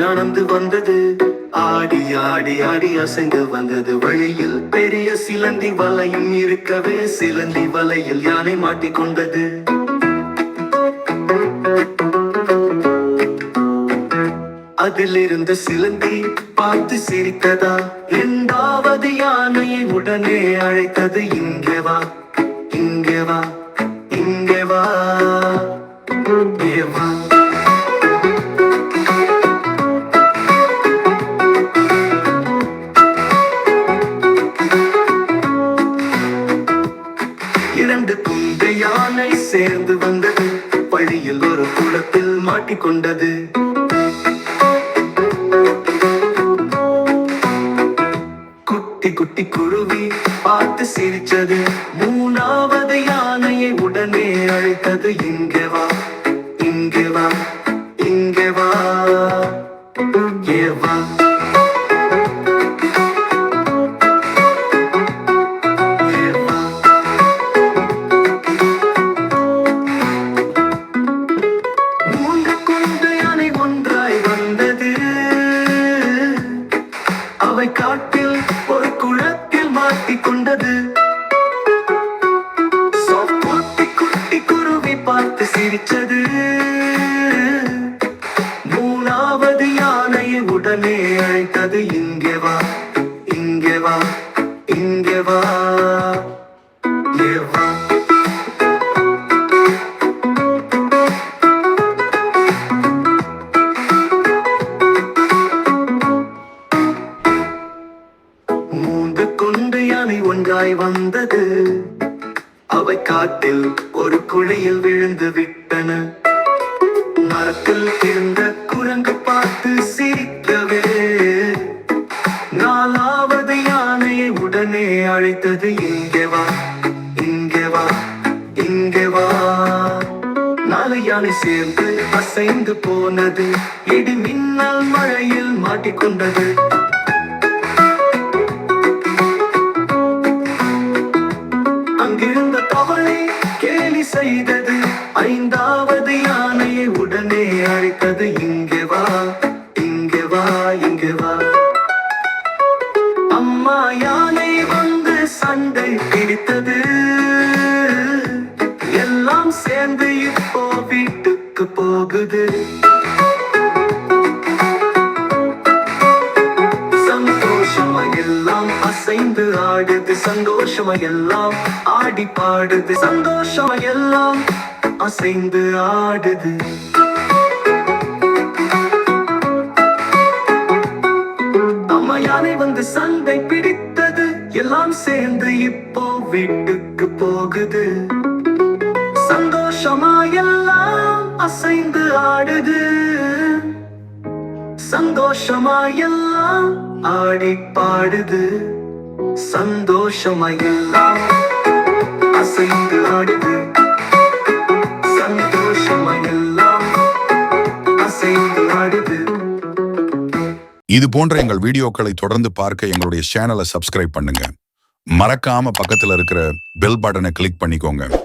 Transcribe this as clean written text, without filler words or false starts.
நடந்து வந்தது. ஆடி ஆடி ஆடி அசைந்து வந்தது வழியில். பெரிய சிலந்தி வலையும் இருக்கவே சிலந்தி வலையில் யானை மாட்டிக்கொண்டது. அதிலிருந்த சிலந்தி பார்த்து சிரித்ததா, இரண்டாவது யானையை உடனே அழைத்தது. இங்கே வா, இங்கே வா, இங்கே வா, இங்கே வா. இரண்டு குந்தை யானை சேர்ந்து வந்தது. வழியில் ஒரு குளத்தில் மாட்டிக்கொண்டது. குட்டி குருவி பார்த்து சிரிச்சது. மூணாவது யானையை உடனே அழைத்தது. இங்கே வா, இங்கே வா, இங்கே வா, இங்கே வா. மூன்று குண்டு யானை ஒன்றாய் வந்தது. அவை காட்டில் ஒரு குளத்தில் மாட்டிக்கொண்டது. குட்டி குருவி பார்த்து சிரிச்சது. மூணாவது யானையை உடனே அழைத்தது. இங்கே வா, இங்கே வா, இங்கே வா, இங்கே வா. மூன்று கொண்டு யானை ஒன்றாய் வந்தது. அவை காட்டில் ஒரு குழியில் விழுந்து விட்டன. மரத்தில் இருந்த குரங்கு பார்த்து சிரிக்கவே நாலாவது யானையை உடனே அழைத்தது. இங்கே வா, இங்கே வா, இங்கே வா. நாலு யானை சேர்ந்து அசைந்து போனது. இடி மின்னல் மழையில் மாட்டிக்கொண்டது. அங்கிருந்த தவளை கேலி செய்தது. ஐந்தாவது யானையை உடனே அழைத்தது. இங்கே வா, இங்கே வா, இங்கே வா. அம்மா யானை வந்து சண்டை பிடித்தது. எல்லாம் சேர்ந்து இப்போ வீட்டுக்கு போகுது. எல்லாம் அசைந்து ஆடுது. சந்தோஷமா எல்லாம் ஆடி பாடுது. சந்தோஷமா எல்லாம் அசைந்து ஆடுது. அம்மா யானை வந்து சண்டை பிடித்தது. எல்லாம் சேர்ந்து இப்போ வீட்டுக்கு போகுது. சந்தோஷமா எல்லாம் அசைந்து ஆடுது. சந்தோஷமா எல்லாம் ஆடி பாடுது. சந்தோஷமா எல்லாம் அசைந்து ஆடுது. சந்தோஷமா எல்லாம் அசைந்து ஆடுது. இது போன்ற எங்கள் வீடியோக்களை தொடர்ந்து பார்க்க எங்களுடைய சேனலை சப்ஸ்கிரைப் பண்ணுங்க. மறக்காம பக்கத்துல இருக்கிற பெல் பட்டனை கிளிக் பண்ணிக்கோங்க.